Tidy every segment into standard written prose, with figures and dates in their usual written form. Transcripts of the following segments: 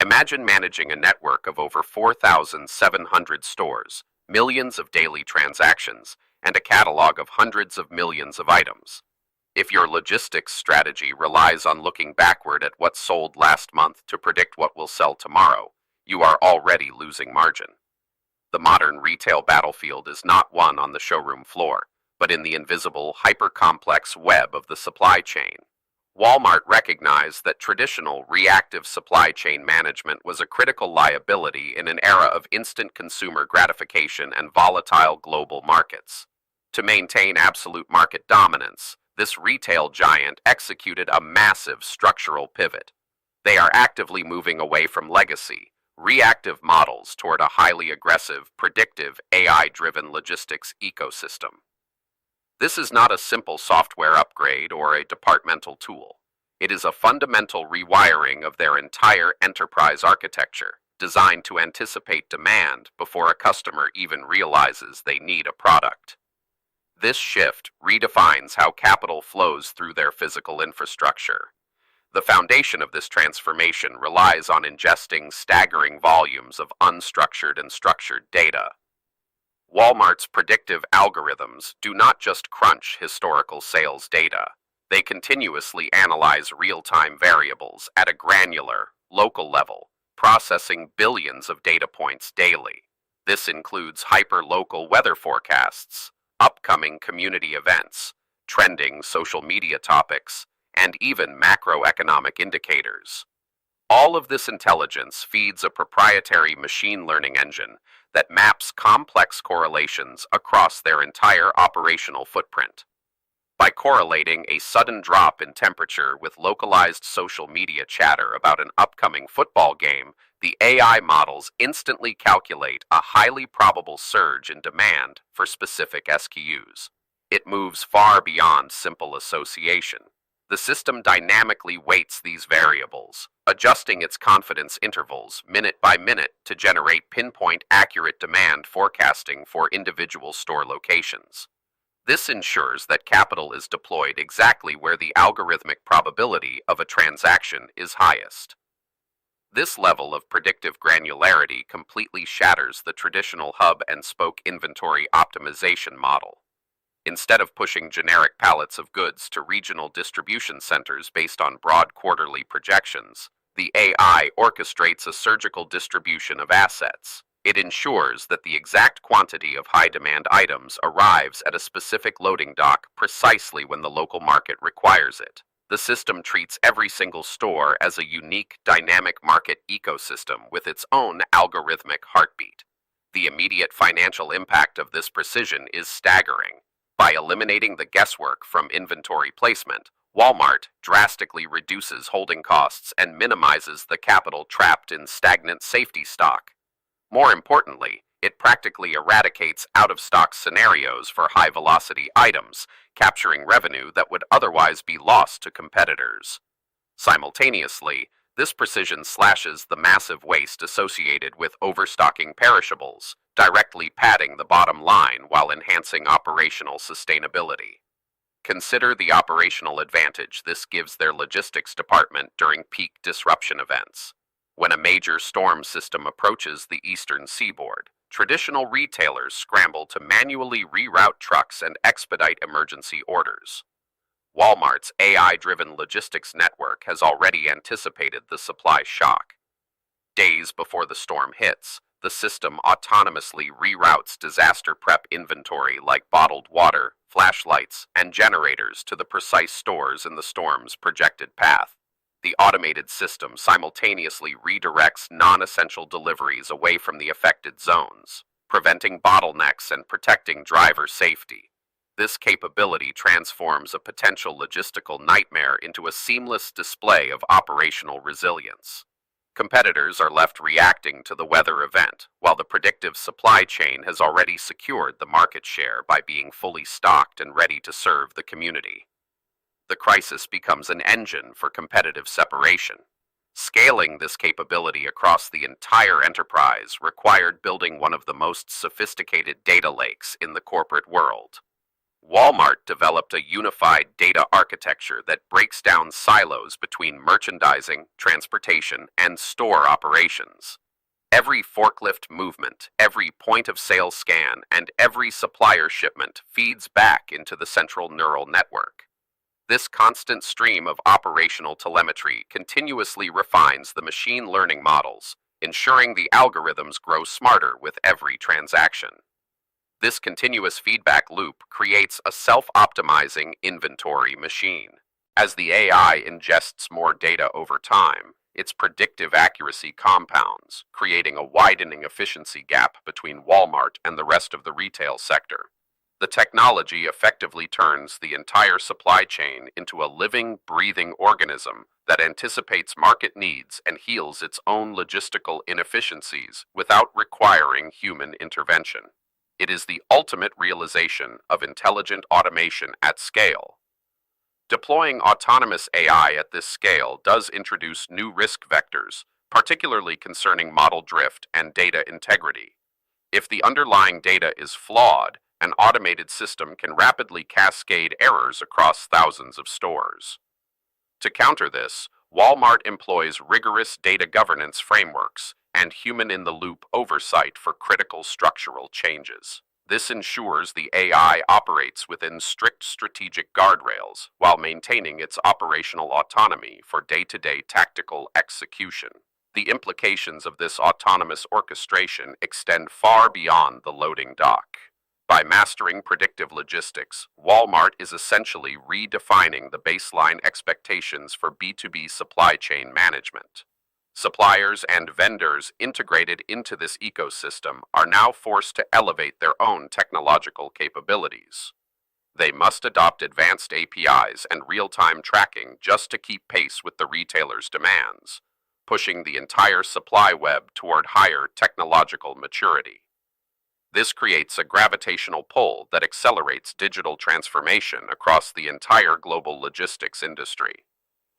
Imagine managing a network of over 4,700 stores, millions of daily transactions, and a catalog of hundreds of millions of items. If your logistics strategy relies on looking backward at what sold last month to predict what will sell tomorrow, you are already losing margin. The modern retail battlefield is not won on the showroom floor, but in the invisible, hyper-complex web of the supply chain. Walmart recognized that traditional reactive supply chain management was a critical liability in an era of instant consumer gratification and volatile global markets. To maintain absolute market dominance, this retail giant executed a massive structural pivot. They are actively moving away from legacy, reactive models toward a highly aggressive, predictive, AI-driven logistics ecosystem. This is not a simple software upgrade or a departmental tool. It is a fundamental rewiring of their entire enterprise architecture, designed to anticipate demand before a customer even realizes they need a product. This shift redefines how capital flows through their physical infrastructure. The foundation of this transformation relies on ingesting staggering volumes of unstructured and structured data. Walmart's predictive algorithms do not just crunch historical sales data. They continuously analyze real-time variables at a granular, local level, processing billions of data points daily. This includes hyper-local weather forecasts, upcoming community events, trending social media topics, and even macroeconomic indicators. All of this intelligence feeds a proprietary machine learning engine that maps complex correlations across their entire operational footprint. By correlating a sudden drop in temperature with localized social media chatter about an upcoming football game, the AI models instantly calculate a highly probable surge in demand for specific SKUs. It moves far beyond simple association. The system dynamically weights these variables, adjusting its confidence intervals minute by minute to generate pinpoint accurate demand forecasting for individual store locations. This ensures that capital is deployed exactly where the algorithmic probability of a transaction is highest. This level of predictive granularity completely shatters the traditional hub-and-spoke inventory optimization model. Instead of pushing generic pallets of goods to regional distribution centers based on broad quarterly projections, the AI orchestrates a surgical distribution of assets. It ensures that the exact quantity of high-demand items arrives at a specific loading dock precisely when the local market requires it. The system treats every single store as a unique, dynamic market ecosystem with its own algorithmic heartbeat. The immediate financial impact of this precision is staggering. By eliminating the guesswork from inventory placement, Walmart drastically reduces holding costs and minimizes the capital trapped in stagnant safety stock. More importantly, it practically eradicates out-of-stock scenarios for high-velocity items, capturing revenue that would otherwise be lost to competitors. Simultaneously, this precision slashes the massive waste associated with overstocking perishables, directly padding the bottom line while enhancing operational sustainability. Consider the operational advantage this gives their logistics department during peak disruption events. When a major storm system approaches the eastern seaboard, traditional retailers scramble to manually reroute trucks and expedite emergency orders. Walmart's AI-driven logistics network has already anticipated the supply shock. Days before the storm hits, the system autonomously reroutes disaster prep inventory like bottled water, flashlights, and generators to the precise stores in the storm's projected path. The automated system simultaneously redirects non-essential deliveries away from the affected zones, preventing bottlenecks and protecting driver safety. This capability transforms a potential logistical nightmare into a seamless display of operational resilience. Competitors are left reacting to the weather event, while the predictive supply chain has already secured the market share by being fully stocked and ready to serve the community. The crisis becomes an engine for competitive separation. Scaling this capability across the entire enterprise required building one of the most sophisticated data lakes in the corporate world. Walmart developed a unified data architecture that breaks down silos between merchandising, transportation, and store operations. Every forklift movement, every point of sale scan, and every supplier shipment feeds back into the central neural network. This constant stream of operational telemetry continuously refines the machine learning models, ensuring the algorithms grow smarter with every transaction. This continuous feedback loop creates a self-optimizing inventory machine. As the AI ingests more data over time, its predictive accuracy compounds, creating a widening efficiency gap between Walmart and the rest of the retail sector. The technology effectively turns the entire supply chain into a living, breathing organism that anticipates market needs and heals its own logistical inefficiencies without requiring human intervention. It is the ultimate realization of intelligent automation at scale. Deploying autonomous AI at this scale does introduce new risk vectors, particularly concerning model drift and data integrity. If the underlying data is flawed, an automated system can rapidly cascade errors across thousands of stores. To counter this, Walmart employs rigorous data governance frameworks and human-in-the-loop oversight for critical structural changes. This ensures the AI operates within strict strategic guardrails while maintaining its operational autonomy for day-to-day tactical execution. The implications of this autonomous orchestration extend far beyond the loading dock. By mastering predictive logistics, Walmart is essentially redefining the baseline expectations for B2B supply chain management. Suppliers and vendors integrated into this ecosystem are now forced to elevate their own technological capabilities. They must adopt advanced APIs and real-time tracking just to keep pace with the retailer's demands, pushing the entire supply web toward higher technological maturity. This creates a gravitational pull that accelerates digital transformation across the entire global logistics industry.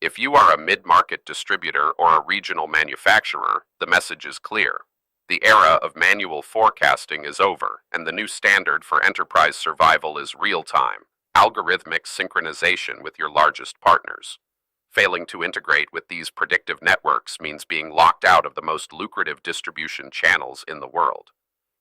If you are a mid-market distributor or a regional manufacturer, the message is clear. The era of manual forecasting is over, and the new standard for enterprise survival is real-time, algorithmic synchronization with your largest partners. Failing to integrate with these predictive networks means being locked out of the most lucrative distribution channels in the world.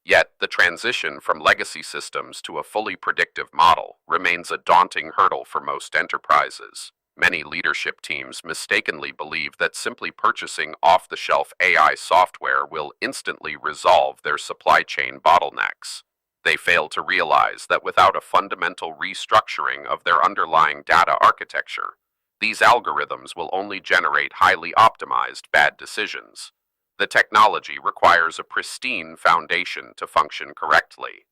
Yet, the transition from legacy systems to a fully predictive model remains a daunting hurdle for most enterprises. Many leadership teams mistakenly believe that simply purchasing off-the-shelf AI software will instantly resolve their supply chain bottlenecks. They fail to realize that without a fundamental restructuring of their underlying data architecture, these algorithms will only generate highly optimized bad decisions. The technology requires a pristine foundation to function correctly.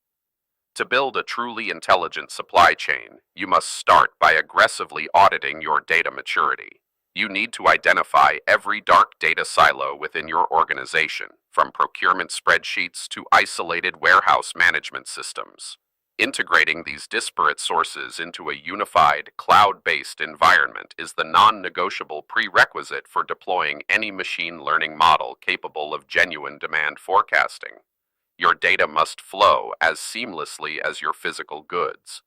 To build a truly intelligent supply chain, you must start by aggressively auditing your data maturity. You need to identify every dark data silo within your organization, from procurement spreadsheets to isolated warehouse management systems. Integrating these disparate sources into a unified, cloud-based environment is the non-negotiable prerequisite for deploying any machine learning model capable of genuine demand forecasting. Your data must flow as seamlessly as your physical goods.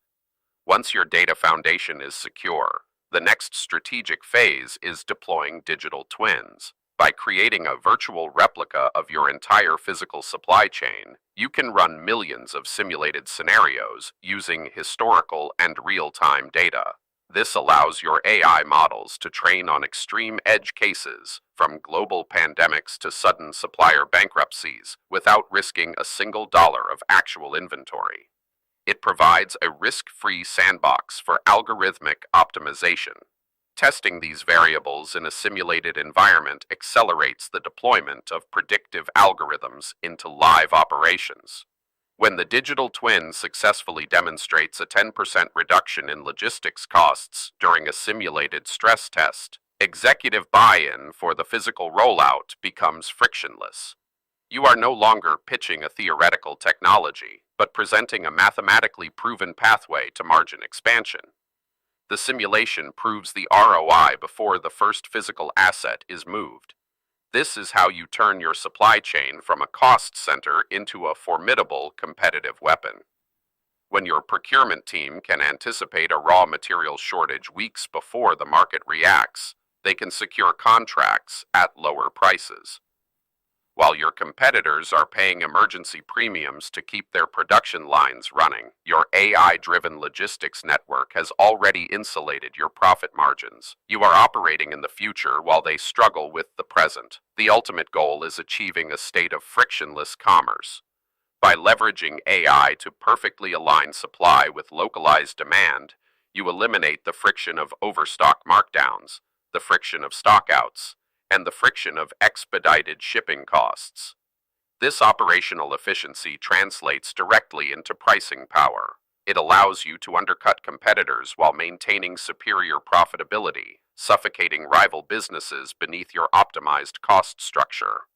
Once your data foundation is secure, the next strategic phase is deploying digital twins. By creating a virtual replica of your entire physical supply chain, you can run millions of simulated scenarios using historical and real-time data. This allows your AI models to train on extreme edge cases, from global pandemics to sudden supplier bankruptcies, without risking a single dollar of actual inventory. It provides a risk-free sandbox for algorithmic optimization. Testing these variables in a simulated environment accelerates the deployment of predictive algorithms into live operations. When the digital twin successfully demonstrates a 10% reduction in logistics costs during a simulated stress test, executive buy-in for the physical rollout becomes frictionless. You are no longer pitching a theoretical technology, but presenting a mathematically proven pathway to margin expansion. The simulation proves the ROI before the first physical asset is moved. This is how you turn your supply chain from a cost center into a formidable competitive weapon. When your procurement team can anticipate a raw material shortage weeks before the market reacts, they can secure contracts at lower prices. While your competitors are paying emergency premiums to keep their production lines running, your AI-driven logistics network has already insulated your profit margins. You are operating in the future while they struggle with the present. The ultimate goal is achieving a state of frictionless commerce. By leveraging AI to perfectly align supply with localized demand, you eliminate the friction of overstock markdowns, the friction of stockouts, and the friction of expedited shipping costs. This operational efficiency translates directly into pricing power. It allows you to undercut competitors while maintaining superior profitability, suffocating rival businesses beneath your optimized cost structure.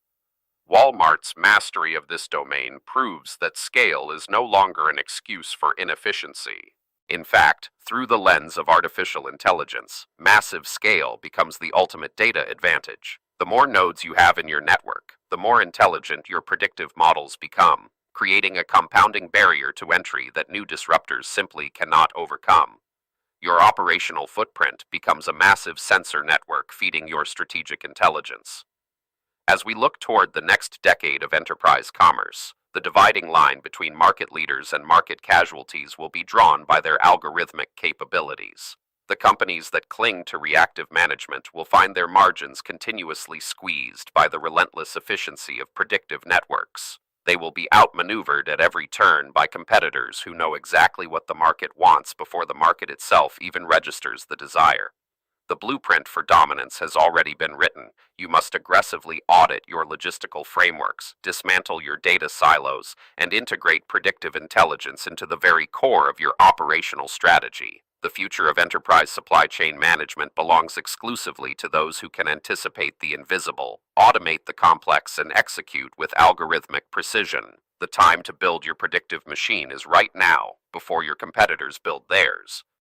Walmart's mastery of this domain proves that scale is no longer an excuse for inefficiency. In fact, through the lens of artificial intelligence, massive scale becomes the ultimate data advantage. The more nodes you have in your network, the more intelligent your predictive models become, creating a compounding barrier to entry that new disruptors simply cannot overcome. Your operational footprint becomes a massive sensor network feeding your strategic intelligence. As we look toward the next decade of enterprise commerce, the dividing line between market leaders and market casualties will be drawn by their algorithmic capabilities. The companies that cling to reactive management will find their margins continuously squeezed by the relentless efficiency of predictive networks. They will be outmaneuvered at every turn by competitors who know exactly what the market wants before the market itself even registers the desire. The blueprint for dominance has already been written. You must aggressively audit your logistical frameworks, dismantle your data silos, and integrate predictive intelligence into the very core of your operational strategy. The future of enterprise supply chain management belongs exclusively to those who can anticipate the invisible, automate the complex, and execute with algorithmic precision. The time to build your predictive machine is right now, before your competitors build theirs.